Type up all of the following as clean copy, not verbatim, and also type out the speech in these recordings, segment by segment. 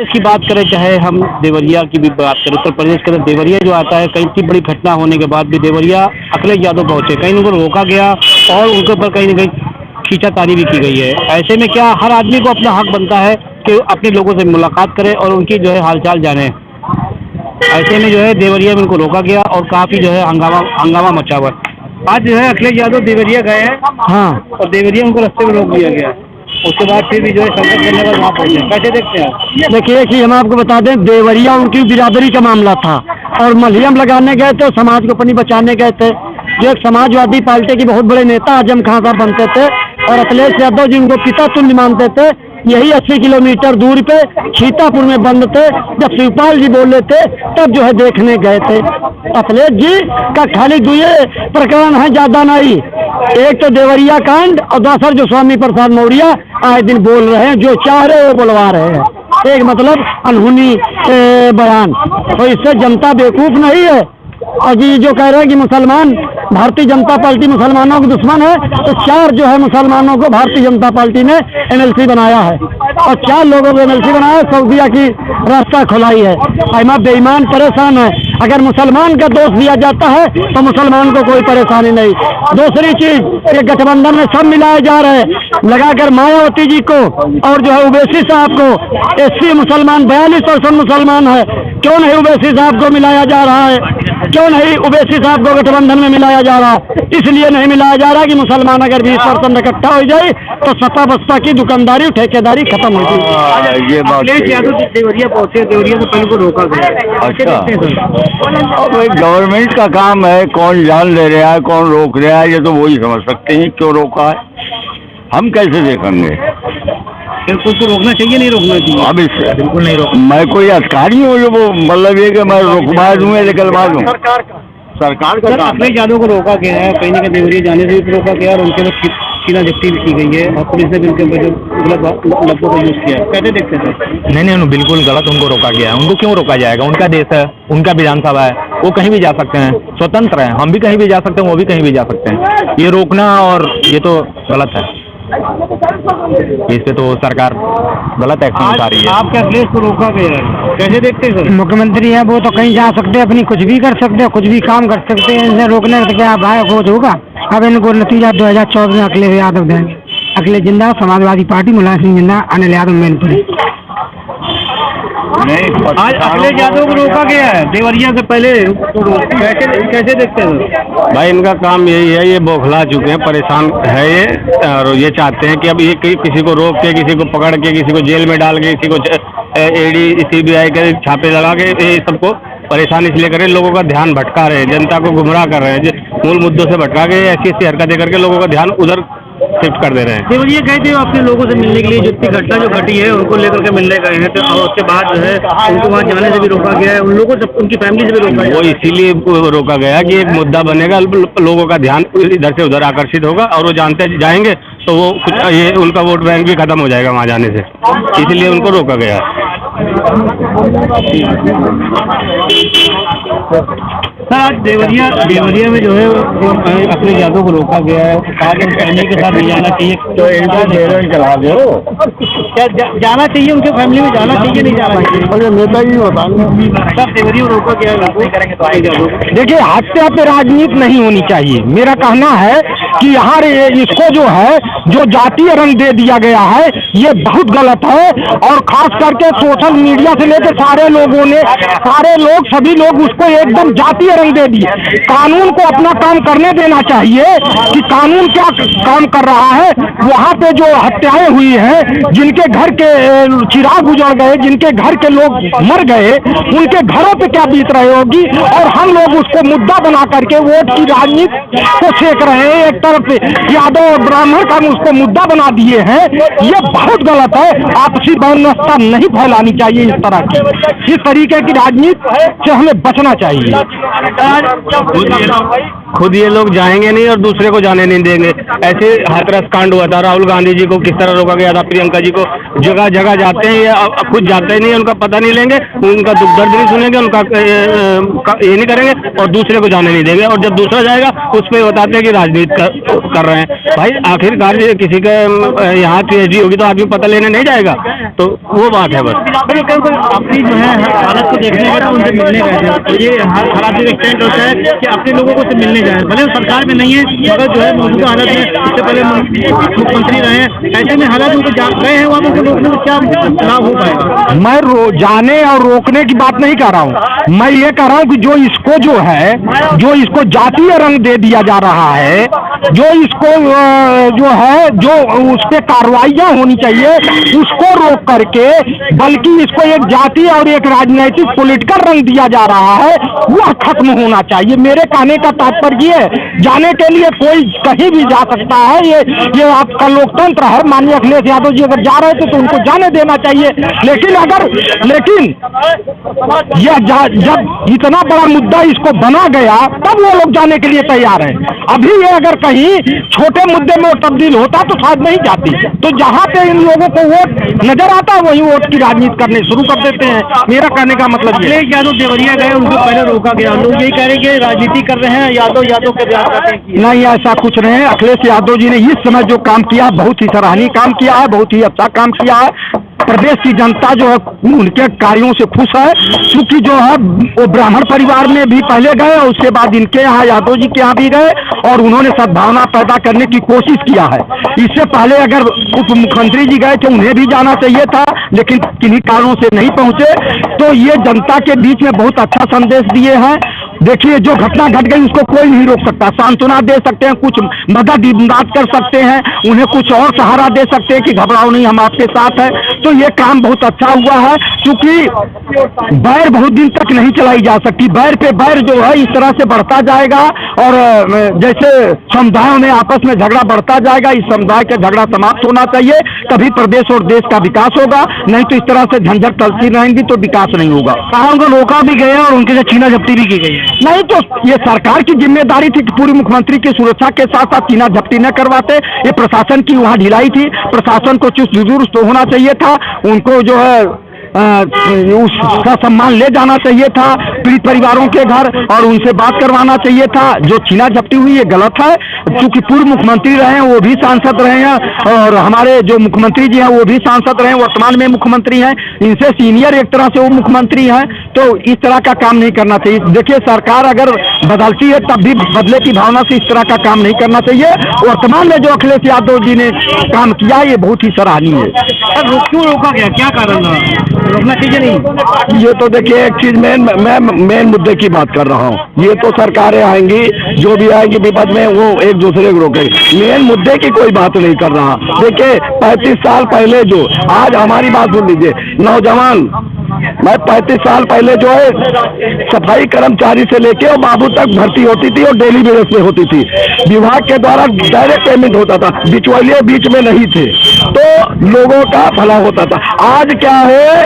इसकी बात करें, चाहे हम देवरिया की भी बात करें, उत्तर प्रदेश के अंदर देवरिया जो आता है, कई इतनी बड़ी घटना होने के बाद भी देवरिया अखिलेश यादव पहुंचे, कहीं उनको रोका गया और उनके ऊपर कहीं न कहीं खींचातानी भी की गई है। ऐसे में क्या हर आदमी को अपना हक बनता है कि अपने लोगों से मुलाकात करे और उनकी जो है हालचाल जाने। ऐसे में जो है देवरिया में उनको रोका गया और काफ़ी जो है हंगामा मचा हुआ। आज जो है अखिलेश यादव देवरिया गए हैं, हाँ, और देवरिया उनको रास्ते में रोक दिया गया। उसके बाद फिर भी जो है संकट करने का वहाँ पहुँचे। कैसे देखते हैं आप? देखिए कि हम आपको बता दें, देवरिया उनकी बिरादरी का मामला था और मलहम लगाने गए थे, समाज को अपनी बचाने गए थे। जो एक समाजवादी पार्टी के बहुत बड़े नेता आजम खान साहब बनते थे और अखिलेश यादव जिनको पिता तुल्य मानते थे, यही 80 किलोमीटर दूर पे सीतापुर में बंद थे। जब शिवपाल जी बोले थे तब जो है देखने गए थे। अखिलेश जी का खाली दो प्रकरण है, ज्यादा नहीं। एक तो देवरिया कांड और दूसरा जो स्वामी प्रसाद मौर्य आए दिन बोल रहे हैं, जो चाह रहे वो बुलवा रहे हैं। एक मतलब अनहोनी बयान। तो इससे जनता बेवकूफ नहीं है। और ये जो कह रहे हैं कि मुसलमान भारतीय जनता पार्टी मुसलमानों के दुश्मन है, तो 4 जो है मुसलमानों को भारतीय जनता पार्टी ने एमएलसी बनाया है और 4 लोगों को एमएलसी बनाया है। सऊदीया की रास्ता खुलाई है। अहमद बेईमान परेशान है। अगर मुसलमान का दोष दिया जाता है तो मुसलमान को कोई परेशानी नहीं। दूसरी चीज, ये गठबंधन में सब मिलाए जा रहे हैं, लगाकर मायावती जी को और जो है ओवैसी साहब को। एससी मुसलमान 42% मुसलमान है, क्यों नहीं ओवैसी साहब को मिलाया जा रहा है? क्यों नहीं ओवैसी साहब को गठबंधन में मिलाया जा रहा? इसलिए नहीं मिलाया जा रहा कि मुसलमान अगर 20% इकट्ठा हो जाए तो सपा बसपा की दुकानदारी ठेकेदारी खत्म हो जाएगी। ये बात देवरिया पहुंचे, देवरिया से पहले को रोका गया। अच्छा, अब गवर्नमेंट का काम है, कौन जान ले रहा है, कौन रोक रहा है, ये तो वही समझ सकते हैं क्यों रोका है। हम कैसे देखेंगे? बिल्कुल तो रोकना चाहिए, नहीं रोकना चाहिए। अब इस बिल्कुल नहीं रोक। मैं कोई अधिकारी हूँ जो वो मतलब ये कि मैं रुकवा दूँ या निकलवा दूँ? सरकार का काम। अखिलेश यादव को रोका गया है, कहीं ना कहीं देवरिया जाने से भी रोका गया और उनके ऊपर सीना जब्ती भी की गई है और पुलिस ने भी उनके ऊपर गलत लफ्जों का यूज किया। कैसे देखते हैं? नहीं, बिल्कुल गलत उनको रोका गया है। उनको क्यों रोका जाएगा? उनका देश है, उनका विधानसभा है, वो कहीं भी जा सकते हैं, स्वतंत्र है। हम भी कहीं भी जा सकते हैं, वो भी कहीं भी जा सकते हैं। ये रोकना और ये तो गलत है। इससे तो सरकार गलत एक्शन उठा रही है। आपके अखिलेश को रोका गया है, कैसे देखते हैं सर? मुख्यमंत्री है, वो तो कहीं जा सकते हैं, अपनी कुछ भी कर सकते हैं, कुछ भी काम कर सकते हैं। इन्हें रोकने से क्या भाई खोज होगा? अब इनको नतीजा 2014 में अखिलेश यादव देंगे। अखिलेश जिंदा, समाजवादी पार्टी, मुलायम सिंह जिंदा, अनिल यादव मैनपुरी। आज अखिलेश यादव को रोका गया है देवरिया से पहले, कैसे देखते हैं? भाई इनका काम यही है, ये बौखला चुके हैं, परेशान है ये, और ये चाहते हैं कि अब ये किसी को रोक के, किसी को पकड़ के, किसी को जेल में डाल के, किसी को ईडी सीबीआई के छापे लगा के ये सबको परेशान इसलिए करें, लोगों का ध्यान भटका रहे हैं, जनता को गुमराह कर रहे हैं, मूल मुद्दों से भटका के ऐसी हरकतें करके लोगों का ध्यान उधर शिफ्ट कर दे रहे हैं। देवरिया गए थे अपने लोगों से मिलने के लिए, जितनी घटना जो घटी है उनको लेकर के मिलने गए हैं, तो उसके बाद जो है उनको वहाँ जाने से भी रोका गया है, उन लोगों से, उनकी फैमिली से भी रोका गया। वो इसीलिए रोका गया कि एक मुद्दा बनेगा, लोगों का ध्यान इधर से उधर आकर्षित होगा और वो जानते जाएंगे तो वो कुछ ये उनका वोट बैंक भी खत्म हो जाएगा वहाँ जाने से, इसलिए उनको रोका गया है। सर आज देवरिया में जो है अपने यादव को रोका गया है, फैमिली के साथ नहीं जाना चाहिए, तो इनका जेल चला दो। क्या जाना चाहिए? उनके फैमिली में जाना चाहिए, नहीं जाना चाहिए? और नेता ही बताएंगे। सर देवरिया में रोका गया है। देखिए, हत्या पे राजनीति नहीं होनी चाहिए। मेरा कहना है कि यहाँ इसको जो है जो जातीय रंग दे दिया गया है, ये बहुत गलत है। और खास करके सोशल मीडिया से लेकर सभी लोग उसको एकदम जातीय रंग दे दिए। कानून को अपना काम करने देना चाहिए कि कानून क्या काम कर रहा है। वहाँ पे जो हत्याएं हुई हैं, जिनके घर के चिराग गुजर गए, जिनके घर के लोग मर गए, उनके घरों पे क्या बीत रही होगी। और हम लोग उसको मुद्दा बना करके वोट की राजनीति को सेक रहे हैं। एक तरफ यादव और ब्राह्मण का उसको मुद्दा बना दिए हैं, ये बहुत गलत है। आपसी वैमनस्यता नहीं फैलानी चाहिए। इस तरह की, इस तरीके की राजनीति से हमें बचना चाहिए। खुद ये लोग जाएंगे नहीं और दूसरे को जाने नहीं देंगे। ऐसे हाथरस कांड हुआ था, राहुल गांधी जी को किस तरह रोका गया था, प्रियंका जी को जगह जगह जाते हैं, ये खुद जाते ही नहीं, उनका पता नहीं लेंगे, उनका दुख दर्द नहीं सुनेंगे, उनका ये नहीं करेंगे और दूसरे को जाने नहीं देंगे। और जब दूसरा जाएगा उस पर बताते हैं कि राजनीति कर रहे हैं। भाई आखिरकार किसी का यहाँ PhD होगी तो आदमी पता लेने नहीं जाएगा, तो वो बात है बस। अपनी जो है हालत को देखने गए तो उनसे मिलने गए थे, तो ये हालात एक्सटेंड होता है कि अपने लोगों को से मिलने जाए, भले सरकार में नहीं है मगर जो है मौजूदा हालत में इससे पहले मुख्यमंत्री रहे हैं, ऐसे में हालात उनको गए हैं वहाँ उनको रोकने में क्या लाभ हो पाएगा? मैं जाने और रोकने की बात नहीं कर रहा हूँ, मैं ये कह रहा हूँ कि जो इसको जातीय रंग दे दिया जा रहा है, जो इसको जो उस पर कार्रवाइयाँ होनी चाहिए उसको रोक करके, बल्कि इसको एक जातीय और एक राजनीतिक पॉलिटिकल रंग दिया जा रहा है, वह खत्म होना चाहिए। मेरे कहने का तात्पर्य ये है, जाने के लिए कोई कहीं भी जा सकता है, ये आपका लोकतंत्र है। माननीय अखिलेश यादव जी अगर जा रहे थे तो उनको जाने देना चाहिए, लेकिन जब इतना बड़ा मुद्दा इसको बना गया तब वो लोग जाने के लिए तैयार हैं। अभी ये अगर कहीं छोटे मुद्दे में तब्दील होता तो शायद नहीं जाती। तो जहाँ पे इन लोगों को वोट नजर आता है वहीं वोट की राजनीति करने शुरू कर देते हैं। मेरा कहने का मतलब अखिलेश यादव देवरिया गए, उनको पहले रोका गया, लोग यही कह रहे हैं कि राजनीति कर रहे हैं, यादव के बयान करते हैं। नहीं, ऐसा कुछ नहीं है। अखिलेश यादव जी ने इस समय जो काम किया बहुत ही सराहनीय काम किया है, बहुत ही अच्छा काम किया है। प्रदेश की जनता जो है उनके कार्यों से खुश है, क्योंकि जो है वो ब्राह्मण परिवार में भी पहले गए और उसके बाद इनके यहाँ यादव जी के यहाँ भी गए और उन्होंने सद्भावना पैदा करने की कोशिश किया है। इससे पहले अगर उप मुख्यमंत्री जी गए थे, उन्हें भी जाना चाहिए था, लेकिन किन्हीं कारणों से नहीं पहुंचे। तो ये जनता के बीच में बहुत अच्छा संदेश दिए हैं। देखिए, जो घटना घट गई उसको कोई नहीं रोक सकता, सांत्वना दे सकते हैं, कुछ मदद इमदाद कर सकते हैं, उन्हें कुछ और सहारा दे सकते हैं कि घबराओ नहीं, हम आपके साथ हैं। तो ये काम बहुत अच्छा हुआ है, क्योंकि बैर बहुत दिन तक नहीं चलाई जा सकती। बैर पे बैर जो है इस तरह से बढ़ता जाएगा और जैसे समुदायों में आपस में झगड़ा बढ़ता जाएगा, इस समुदाय का झगड़ा समाप्त होना चाहिए, तभी प्रदेश और देश का विकास होगा। नहीं तो इस तरह से झंझट चलती रहेंगी तो विकास नहीं होगा। कहा उनको रोका भी गया और उनके साथ छीना झपटी भी की गई है। नहीं तो ये सरकार की जिम्मेदारी थी कि पूर्व मुख्यमंत्री की सुरक्षा के साथ साथ छीना झपटी न करवाते। ये प्रशासन की वहाँ ढिलाई थी, प्रशासन को चुस्त दुरुस्त होना चाहिए था, उनको जो है उसका सम्मान ले जाना चाहिए था पीड़ित परिवारों के घर और उनसे बात करवाना चाहिए था। जो छीना झपटी हुई ये गलत है, क्योंकि पूर्व मुख्यमंत्री रहे हैं, वो भी सांसद रहे हैं और हमारे जो मुख्यमंत्री जी हैं वो भी सांसद रहे हैं, वर्तमान में मुख्यमंत्री हैं, इनसे सीनियर एक तरह से वो मुख्यमंत्री हैं। तो इस तरह का काम नहीं करना चाहिए। देखिए, सरकार अगर बदलती है तब भी बदले की भावना से इस तरह का काम नहीं करना चाहिए। वर्तमान में जो अखिलेश यादव जी ने काम किया ये बहुत ही सराहनीय है। क्यों रोका गया, क्या कारण रहा? रोकना चाहिए नहीं? ये तो देखिए, एक चीज मैं मेन मुद्दे की बात कर रहा हूँ। ये तो सरकारें आएंगी, जो भी आएंगी विपद में वो एक दूसरे को रोकेगी, मेन मुद्दे की कोई बात नहीं कर रहा। देखिए, 35 साल पहले जो, आज हमारी बात सुन लीजिए, नौजवान, मैं 35 साल पहले जो है सफाई कर्मचारी से लेके और बाबू तक भर्ती होती थी और डेली बेसिस पे होती थी। विभाग के द्वारा डायरेक्ट पेमेंट होता था, बिचौलिए बीच में नहीं थे, तो लोगों का भला होता था। आज क्या है,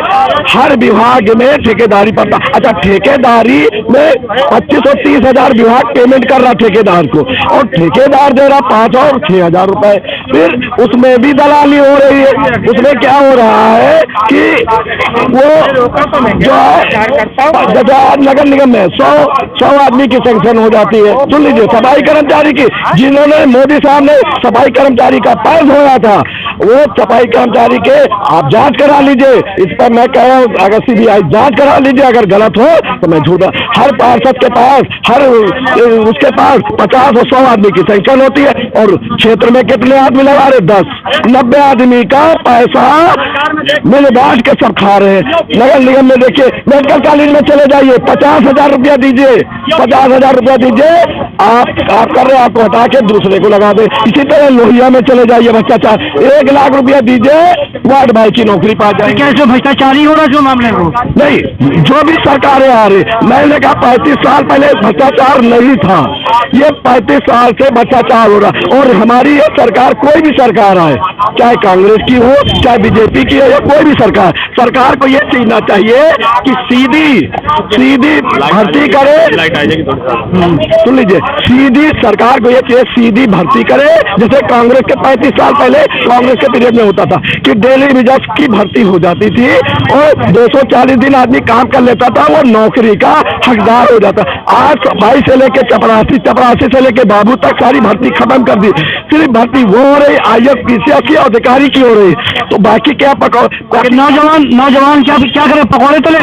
हर विभाग में ठेकेदारी पड़ता। अच्छा, ठेकेदारी में 25 और 30 हजार विभाग पेमेंट कर रहा ठेकेदार को, और ठेकेदार दे रहा 5 और 6 हजार रुपए। फिर उसमें भी दलाली हो रही है। उसमें क्या हो रहा है कि वो जो है नगर निगम में 100 आदमी की सैंक्शन हो जाती है। सुन लीजिए, सफाई कर्मचारी की, जिन्होंने मोदी साहब ने सफाई कर्मचारी का पैर धोया था, वो सफाई कर्मचारी के आप जांच करा लीजिए। इस पर मैं कह रहा हूँ, अगर CBI जांच करा लीजिए, अगर गलत हो तो मैं झूठा। हर पार्षद के पास, हर उसके पास 50 और 100 आदमी की सैंक्शन होती है, और क्षेत्र में कितने आदमी लगा रहे? 10-90 आदमी का पैसा मिल बांट के सब खा रहे हैं। नगर निगम में देखिए, मेडिकल कॉलेज में चले जाइए, 50,000 रुपया दीजिए, 50,000 रुपया दीजिए, आप कर रहे हैं, आपको हटा के दूसरे को लगा दे। इसी तरह लोहिया में चले जाइए, भ्रष्टाचार, 1 लाख रुपया दीजिए, वार्ड भाई की नौकरी पा जाएगी। कैसे भ्रष्टाचारी हो रहा जो मामले को? नहीं, जो भी सरकारें आ रही, मैंने कहा 35 साल पहले भ्रष्टाचार नहीं था, ये 35 साल से भ्रष्टाचार हो रहा। और हमारी ये सरकार, कोई भी सरकार आए, चाहे कांग्रेस की हो, चाहे बीजेपी की हो, या कोई भी सरकार को ये सीखना चाहिए कि सीधी भर्ती करे। सुन लीजिए, सीधी सरकार को ये चाहिए, सीधी भर्ती करे, जैसे कांग्रेस के 35 साल पहले कांग्रेस के पीरियड में होता था कि डेली वेजेस की भर्ती हो जाती थी और 240 दिन आदमी काम कर लेता था, वो नौकरी का हकदार हो जाता। आज 22 से लेके चपरासी से लेके बाबू तक सारी भर्ती खत्म कर दी। सिर्फ भर्ती वो हो रही IAS PCS की अधिकारी की हो रही, तो बाकी क्या नौजवान क्या करे, पकौड़े तले।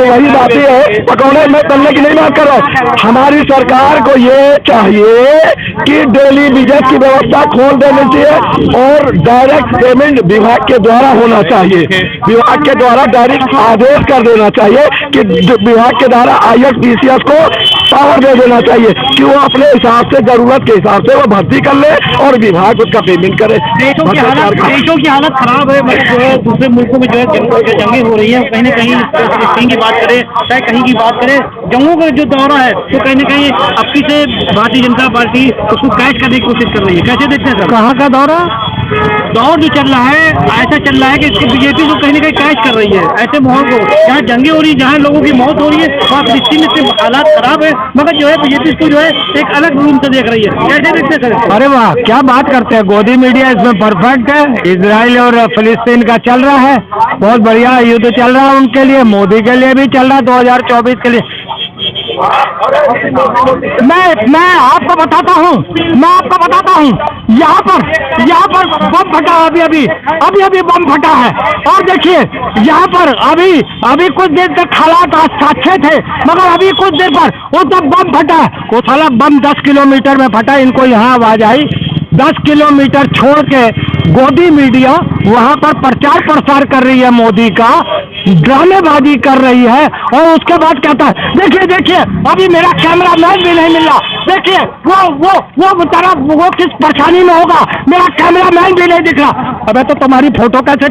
वही बात ही है, पकौड़े में तलने की नहीं बात कर रहा हूँ। हमारी सरकार को ये चाहिए कि डेली वेजेस की व्यवस्था खोल देनी चाहिए और डायरेक्ट पेमेंट विभाग के द्वारा होना चाहिए। विभाग के द्वारा डायरेक्ट आदेश कर देना चाहिए कि विभाग के द्वारा IAS PCS को पावर दे देना चाहिए कि वो अपने हिसाब से, जरूरत के हिसाब से वो भर्ती कर ले और विभाग उसका पेमेंट करे। देशों की हालत खराब है, मतलब जो है दूसरे मुल्कों में जो है जंगें हो रही हैं, कहीं न कहीं फिलिस्तीन की बात करें चाहे कहीं की बात करें, जंगों का जो दौरा है तो कहीं न कहीं अबकी से भारतीय जनता पार्टी उसको कैच करने की कोशिश कर रही है। कैसे देखते हैं सर? कहाँ का दौरा? दौर जो चल रहा है ऐसा चल रहा है कि इसको बीजेपी को कहीं न कहीं कैच कर रही है। ऐसे माहौल को जहाँ जंगें हो रही है, जहाँ लोगों की मौत हो रही है, वहाँ फिलिस्तीन में इतने हालात खराब है, मगर जो है बीजेपी इसको जो है एक अलग रूम से देख रही है। कैसे देखते हैं सर? अरे वाह, क्या बात करते हैं, गोदी मीडिया इसमें परफेक्ट है। इजराइल और फिलिस्तीन का चल रहा है, बहुत बढ़िया युद्ध चल रहा है उनके लिए, मोदी के लिए भी चल रहा है, 2024 के लिए। मैं आपको बताता हूँ, यहाँ पर बम फटा, अभी बम फटा है। और देखिए यहाँ पर अभी कुछ देर तक हालात अच्छे थे, मगर अभी कुछ देर पर वो तब बम फटा है। वो साला बम 10 किलोमीटर में फटा, इनको यहाँ आवाज आई। 10 किलोमीटर छोड़ के गोदी मीडिया वहाँ पर प्रचार प्रसार कर रही है, मोदी का ड्रामेबाजी कर रही है। और उसके बाद कहता है देखिए अभी मेरा कैमरा मैन भी नहीं मिल रहा, देखिए वो बेचारा वो किस परेशानी में होगा, मेरा कैमरा मैन भी नहीं दिख रहा। अबे तो तुम्हारी फोटो कैसे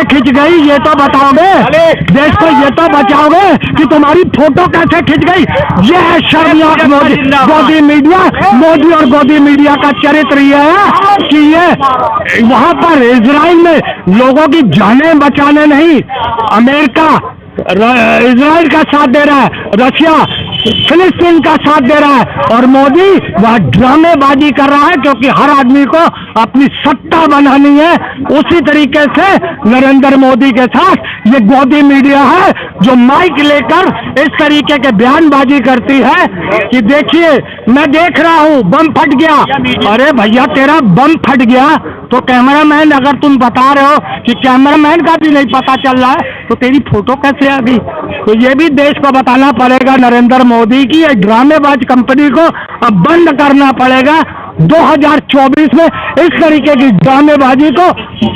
खिंच गई, ये तो बताओगे, देश को ये तो बचाओगे कि तुम्हारी फोटो कैसे खिंच गई। ये है शर्मनाक गोदी मीडिया, मोदी और गोदी मीडिया का चरित्र ये है कि ये वहां पर इजराइल में लोगों की जानें बचाने नहीं, अमेरिका इजराइल का साथ दे रहा है, रशिया फिलिस्तीन का साथ दे रहा है, और मोदी वह ड्रामेबाजी कर रहा है क्योंकि हर आदमी को अपनी सत्ता बनानी है। उसी तरीके से नरेंद्र मोदी के साथ ये गोदी मीडिया है जो माइक लेकर इस तरीके के बयानबाजी करती है कि देखिए मैं देख रहा हूँ बम फट गया। अरे भैया तेरा बम फट गया तो कैमरामैन, अगर तुम बता रहे हो कि कैमरामैन का भी नहीं पता चल रहा है तो तेरी फोटो कैसे आ गई? तो ये भी देश को बताना पड़ेगा नरेंद्र मोदी की ये ड्रामेबाज कंपनी को अब बंद करना पड़ेगा। 2024 में इस तरीके की ड्रामेबाजी को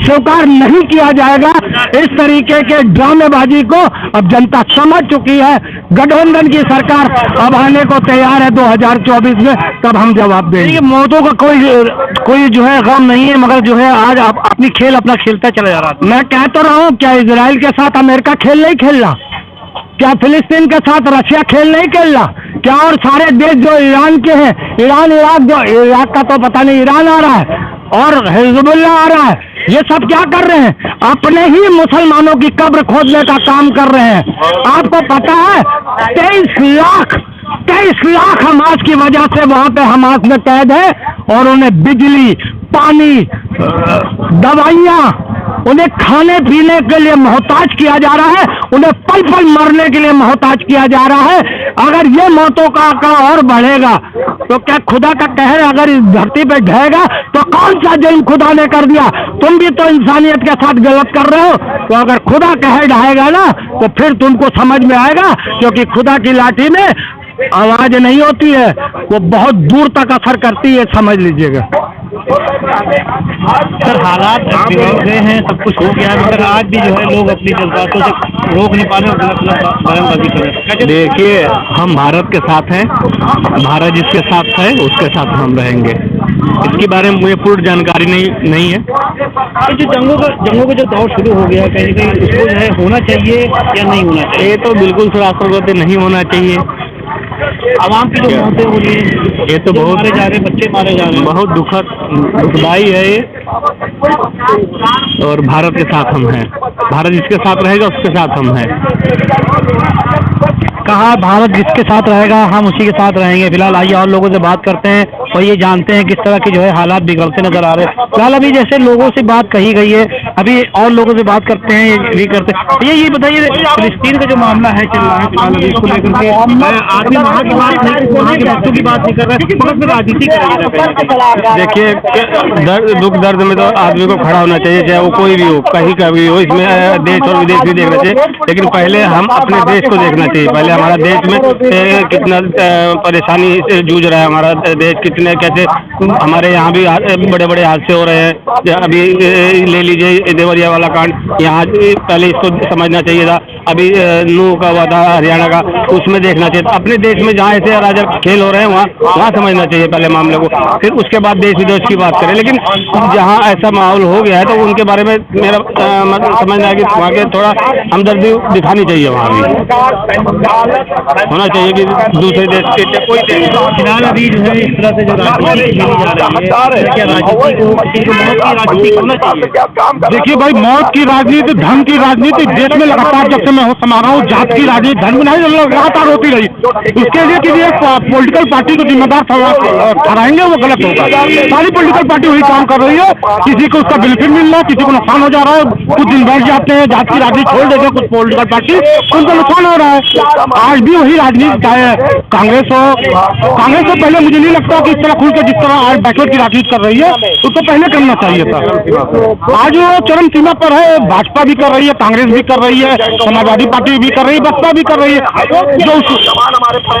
स्वीकार नहीं किया जाएगा। इस तरीके के ड्रामेबाजी को अब जनता समझ चुकी है। गठबंधन की सरकार अब आने को तैयार है 2024 में, तब हम जवाब देंगे। मौतों का कोई जो है गम नहीं है, मगर जो है आज अपनी खेल अपना खेलता चला जा रहा। मैं कह तो रहा हूँ, क्या इजराइल के साथ अमेरिका खेल नहीं खेल रहा? क्या फिलिस्तीन के साथ रशिया खेल नहीं खेल रहा? क्या और सारे देश जो ईरान के हैं, ईरान इराक, जो इराक का तो पता नहीं, ईरान आ रहा है और हिजबुल्लाह आ रहा है, ये सब क्या कर रहे हैं? अपने ही मुसलमानों की कब्र खोदने का काम कर रहे हैं। आपको पता है 23 लाख हमास की वजह से वहां पे हमास में कैद है और उन्हें बिजली, पानी, दवाइयाँ, उन्हें खाने पीने के लिए मोहताज किया जा रहा है, उन्हें पल पल मरने के लिए मोहताज किया जा रहा है। अगर ये मौतों का आंकड़ा और बढ़ेगा तो क्या खुदा का कहर अगर इस धरती पे ढहेगा तो कौन सा जुर्म खुदा ने कर दिया? तुम भी तो इंसानियत के साथ गलत कर रहे हो। तो अगर खुदा कहर ढहेगा ना तो फिर तुमको समझ में आएगा, क्योंकि खुदा की लाठी में आवाज नहीं होती है, वो बहुत दूर तक असर करती है, समझ लीजिएगा। सर हालात बिगड़ गए हैं, सब कुछ हो गया है, मगर आज भी जो है लोग अपनी जज्बातों से रोक नहीं पा रहे और बयानबाजी कर रहे हैं। देखिए, हम भारत के साथ हैं, भारत जिसके साथ है उसके साथ हम रहेंगे। इसके बारे में मुझे पूर्ण जानकारी नहीं है। ये जो जंगों का जो दौर शुरू हो गया, कहीं कहीं उसको जो है होना चाहिए या नहीं होना चाहिए? ये तो बिल्कुल सरासर नहीं होना चाहिए। आवाम की जो मौतें हो रही हैं, ये तो बहुत मारे जा रहे हैं, बच्चे मारे जा रहे हैं, बहुत दुखदाई है ये। और भारत के साथ हम हैं, भारत जिसके साथ रहेगा उसके साथ हम हैं। कहा भारत जिसके साथ रहेगा हम उसी के साथ रहेंगे। फिलहाल आइए और लोगों से बात करते हैं और ये जानते हैं किस तरह के जो है हालात बिगड़ते नजर आ रहे हैं। फिलहाल अभी जैसे लोगों से बात कही गई है, अभी और लोगों से बात करते हैं, ये करते हैं। ये बताइए फिलिस्तीन का जो मामला है चल रहा है फिलहाल अभी इसको लेकर के आदमी वहाँ की बात नहीं, वहाँ के बच्चों की बात नहीं कर रहा है, मगर राजनीति कर रहा है। देखिए दुख दर्द में तो आदमी को खड़ा होना चाहिए, चाहे वो कोई भी हो, कहीं का भी हो। इसमें देश और विदेश भी देखना चाहिए, लेकिन पहले हम अपने देश को देखना चाहिए। पहले हमारा देश में कितना परेशानी से जूझ रहा है हमारा देश, कितने कैसे हमारे यहाँ भी बड़े बड़े हादसे हो रहे हैं। अभी ले लीजिए देवरिया वाला कांड, यहाँ पहले इसको समझना चाहिए था। अभी नूह का हुआ था हरियाणा का, उसमें देखना चाहिए था। अपने देश में जहाँ ऐसे अराजक खेल हो रहे हैं वहाँ समझना चाहिए पहले मामले को, फिर उसके बाद देश विदेश की बात करें। लेकिन जहाँ ऐसा माहौल हो गया है तो उनके बारे में मेरा मतलब समझना है कि वहाँ के थोड़ा हमदर्दी दिखानी चाहिए। वहाँ भी होना चाहिए कि दूसरे देश के कोई देश फिलहाल अभी जो है इस तरह से जो राजनीति खेली जा रही है, क्या राजनीति होना चाहिए? देखिए भाई, मौत की राजनीति, धन की राजनीति देश में लगातार जब से मैं हो समा रहा हूँ, जात की राजनीति, धर्म की नहीं लगातार होती रही। उसके लिए किसी एक पॉलिटिकल पार्टी को जिम्मेदार ठहराएंगे वो गलत होगा। सारी पॉलिटिकल पार्टी वही काम कर रही है, किसी को उसका बेनिफिट मिल रहा है, किसी को नुकसान हो जा रहा है। कुछ दिन बैठ जाते हैं, जात की राजनीति छोड़ देते हैं कुछ पॉलिटिकल पार्टी, उनको नुकसान हो रहा है। आज भी वही राजनीति चाहे कांग्रेस हो, कांग्रेस से पहले मुझे नहीं लगता कि इस तरह खुल के जिस तरह आज बैकवर्ड की राजनीति कर रही है उसको पहले करना चाहिए था। आज वो चरम सीमा पर है, भाजपा भी कर रही है, कांग्रेस भी कर रही है, समाजवादी पार्टी भी कर रही है, बसपा भी कर रही है। जो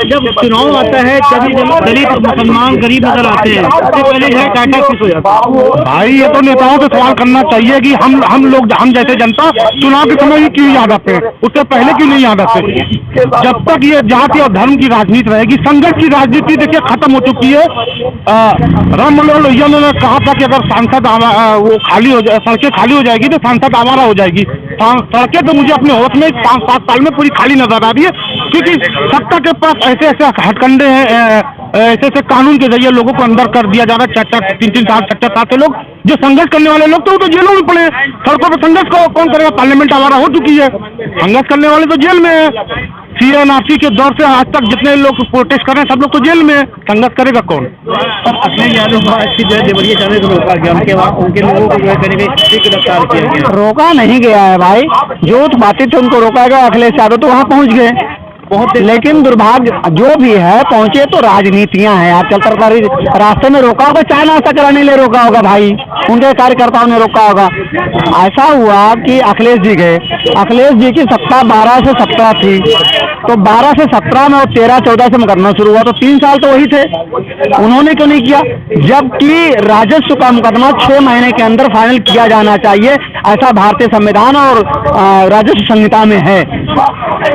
जब चुनाव आता है तभी दलित मुसलमान गरीब नजर आते हैं, उससे पहले जो है डाटा फिक्स हो जाता है। भाई ये तो नेताओं से सवाल करना चाहिए कि हम लोग, हम जैसे जनता चुनाव के समय ही क्यों याद आते हैं, उससे पहले क्यों नहीं याद आते। जब तक ये जाति और धर्म की राजनीति रहेगी, संघर्ष की राजनीति देखिए खत्म हो चुकी है। राम मनोहर लोहिया ने कहा था कि अगर सांसद वो खाली हो जाए, सड़कें खाली हो जाएगी तो सांसद आवारा हो जाएगी। सड़कें तो मुझे अपने होश में 5-7 साल में पूरी खाली नजर आ रही है, क्योंकि सत्ता के पास ऐसे ऐसे हथकंडे हैं, ऐसे ऐसे कानून के जरिए लोगों को अंदर कर दिया जा रहा है। 3-3 साल 4-4 लोग जो संघर्ष करने वाले लोग तो वो तो जेलों में पड़े। सड़कों पर संघर्ष को कौन करेगा? पार्लियामेंट आवारा हो चुकी है, संघर्ष करने वाले तो जेल में है। CNRC के दौर से आज तक जितने लोग प्रोटेस्ट कर रहे हैं सब लोग तो जेल में है, संघर्ष करेगा कौन? अखिलेश यादव की जो है देवरिया जाने से रोका गया, उनके लोगों को जो है गिरफ्तार किया गया। रोका नहीं गया है भाई, जो बातें थे उनको रोका गया। अखिलेश यादव तो वहाँ पहुँच गए, लेकिन दुर्भाग्य जो भी है पहुंचे तो राजनीतियां हैं। आजकल सरकारी रास्ते में रोका होगा, चाय नाश्ता कराने के लिए रोका होगा भाई, उनके कार्यकर्ताओं ने रोका होगा। ऐसा हुआ कि अखिलेश जी गए, अखिलेश जी की सत्ता 12 से 17 थी, तो 12 से 17 में और 13-14 से मुकदमा शुरू हुआ, तो 3 साल तो वही थे। उन्होंने क्यों नहीं किया? जबकि राजस्व का मुकदमा 6 महीने के अंदर फाइनल किया जाना चाहिए, ऐसा भारतीय संविधान और राजस्व संहिता में है।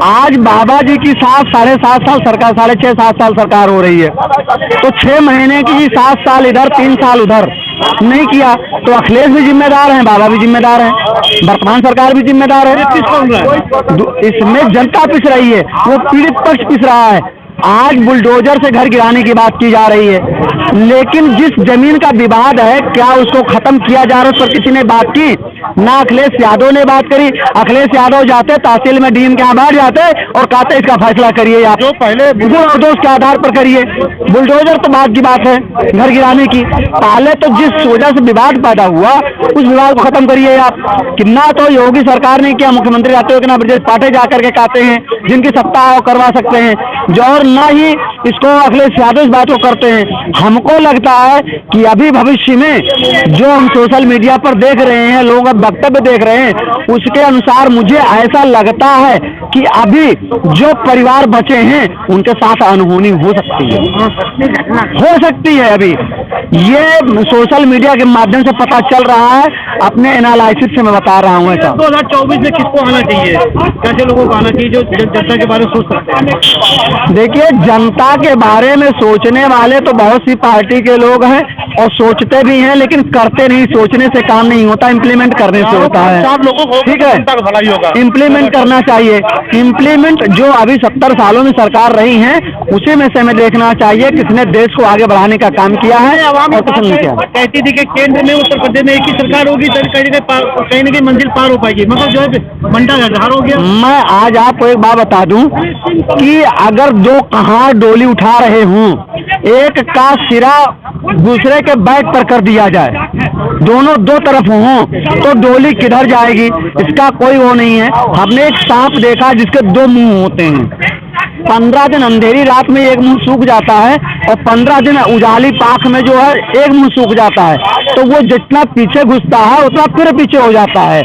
आज बाबा जी की 7-7.5 साल सरकार, 6.5-7 साल सरकार हो रही है, तो 6 महीने की 7 साल इधर 3 साल उधर नहीं किया, तो अखिलेश भी जिम्मेदार हैं, बाबा भी जिम्मेदार हैं, वर्तमान सरकार भी जिम्मेदार है। इसमें जनता पिस रही है, वो पीड़ित पक्ष पिस रहा है। आज बुलडोजर से घर गिराने की बात की जा रही है, लेकिन जिस जमीन का विवाद है क्या उसको खत्म किया जा रहा है, उस पर किसी ने बात की? ना अखिलेश यादव ने बात करी। अखिलेश यादव जाते तहसील में डीएम के यहाँ बैठ जाते और कहते इसका फैसला करिए आप, जो पहले गुण और दोष के आधार पर करिए। बुलडोजर तो बात की बात है घर गिराने की, पहले तो जिस वजह से विवाद पैदा हुआ उस विवाद को खत्म करिए आप। कितना तो योगी सरकार ने किया, मुख्यमंत्री आते हुए कितना ब्रजेश पाठक जाकर के कहते हैं जिनकी सत्ता है वो करवा सकते हैं, जो और ना ही इसको अखिलेश यादव इस बात को करते हैं। हमको लगता है कि अभी भविष्य में जो हम सोशल मीडिया पर देख रहे हैं, लोग अब वक्तव्य देख रहे हैं, उसके अनुसार मुझे ऐसा लगता है कि अभी जो परिवार बचे हैं उनके साथ अनहोनी हो सकती है। अभी ये सोशल मीडिया के माध्यम से पता चल रहा है, अपने एनालिसिस से मैं बता रहा हूँ। ऐसा 2024 में किसको आना चाहिए, कैसे लोगों को आना चाहिए जो जनता के बारे में सोच सकते हैं? देखिए, जनता के बारे में सोचने वाले तो बहुत सी पार्टी के लोग हैं और सोचते भी हैं, लेकिन करते नहीं। सोचने से काम नहीं होता, इम्प्लीमेंट करने से होता है। लोगों को ठीक है, भलाई होगा। इम्प्लीमेंट करना चाहिए। इम्प्लीमेंट जो अभी 70 सालों में सरकार रही है, उसी में से हमें देखना चाहिए किसने देश को आगे बढ़ाने का काम किया है और किसने नहीं किया। कहती थी कि केंद्र में उत्तर प्रदेश में एक ही सरकार होगी तो कहीं ना कहीं मंजिल पार हो पाएगी, मगर जो है मंडा गठार हो गया। मैं आज आपको एक बात बता दूं कि अगर दो कहार डोली उठा रहे हों, एक का सिरा दूसरे के बैक पर कर दिया जाए, दोनों दो तरफ हों, तो डोली किधर जाएगी, इसका कोई वो नहीं है। हमने एक सांप देखा जिसके दो मुंह होते हैं। 15 दिन अंधेरी रात में एक मुंह सूख जाता है और 15 दिन उजाली पाख में जो है एक मुंह सूख जाता है, तो वो जितना पीछे घुसता है उतना फिर पीछे हो जाता है।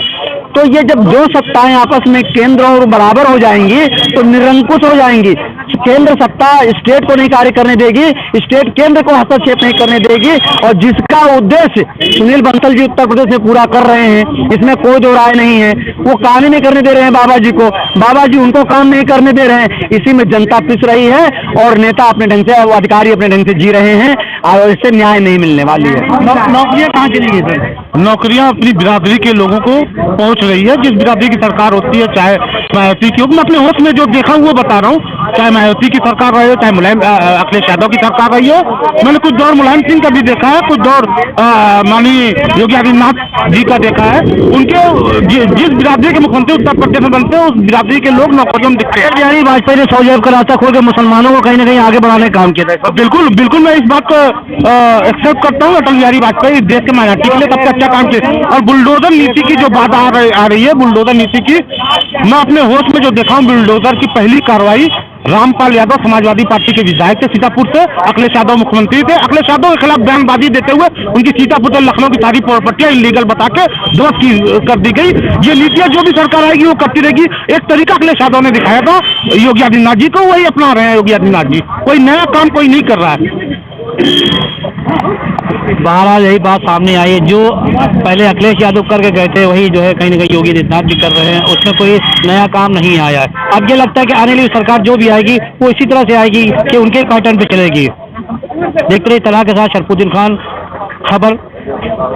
तो ये जब दो सत्ताएं आपस में केंद्र और बराबर हो जाएंगी तो निरंकुश हो जाएंगी। केंद्र सत्ता स्टेट को नहीं कार्य करने देगी, स्टेट केंद्र को हस्तक्षेप नहीं करने देगी, और जिसका उद्देश्य सुनील बंसल जी उत्तर प्रदेश में पूरा कर रहे हैं, इसमें कोई दो राय नहीं है। वो काम ही नहीं करने दे रहे हैं बाबा जी को, बाबा जी उनको काम नहीं करने दे रहे हैं। इसी में जनता पिस रही है और नेता अपने ढंग से, अधिकारी अपने ढंग से जी रहे हैं और इससे न्याय नहीं मिलने वाली है। नौकरियां कहाँ चली गई सर? नौकरियां अपनी बिरादरी के लोगों को पहुंच रही है, जिस बिरादरी की सरकार होती है, चाहे मायावती की हो। मैं अपने होश में जो देखा हूँ वो बता रहा हूँ, चाहे मायावती की सरकार रही हो, चाहे मुलायम अखिलेश यादव की सरकार रही हो। मैंने कुछ दौर मुलायम सिंह का भी देखा है, कुछ दौर माननीय योगी आदित्यनाथ जी का देखा है। उनके जिस बिरादरी के मुख्यमंत्री उत्तर प्रदेश में बनते हैं, उस बिरादरी के लोग नौकरियों में दिखते हैं। अटल बिहारी वाजपेयी ने 100 जॉब का रास्ता खोल के मुसलमानों को कहीं ना कहीं आगे बढ़ाने का काम किया था। बिल्कुल बिल्कुल, मैं इस बात को एक्सेप्ट करता हूँ। अटल बिहारी वाजपेयी देश के माइनॉरिटी के लिए सबसे अच्छा काम किया। और बुलडोजर नीति की जो बात आ रही है, बुलडोजर नीति की, मैं अपने होश में जो देखा हूँ, बुलडोजर की पहली कार्रवाई रामपाल यादव समाजवादी पार्टी के विधायक थे सीतापुर से, अखिलेश यादव मुख्यमंत्री थे। अखिलेश यादव के खिलाफ बयानबाजी देते हुए उनकी सीतापुर से लखनऊ की सारी प्रॉपर्टियां इलीगल बता के ध्वस्त कर दी गई। ये नीतियां जो भी सरकार आएगी वो करती रहेगी। एक तरीका अखिलेश यादव ने दिखाया था योगी आदित्यनाथ जी को, वही अपना रहे हैं योगी आदित्यनाथ जी। कोई नया काम कोई नहीं कर रहा है। बहरहाल यही बात सामने आई है, जो पहले अखिलेश यादव करके गए थे वही जो है कहीं ना कहीं योगी आदित्यनाथ भी कर रहे हैं, उसमें कोई नया काम नहीं आया है। अब ये लगता है कि आने वाली सरकार जो भी आएगी वो इसी तरह से आएगी कि उनके पैटर्न पे चलेगी। देखते रहिए तला के साथ शरफुद्दीन खान, खबर।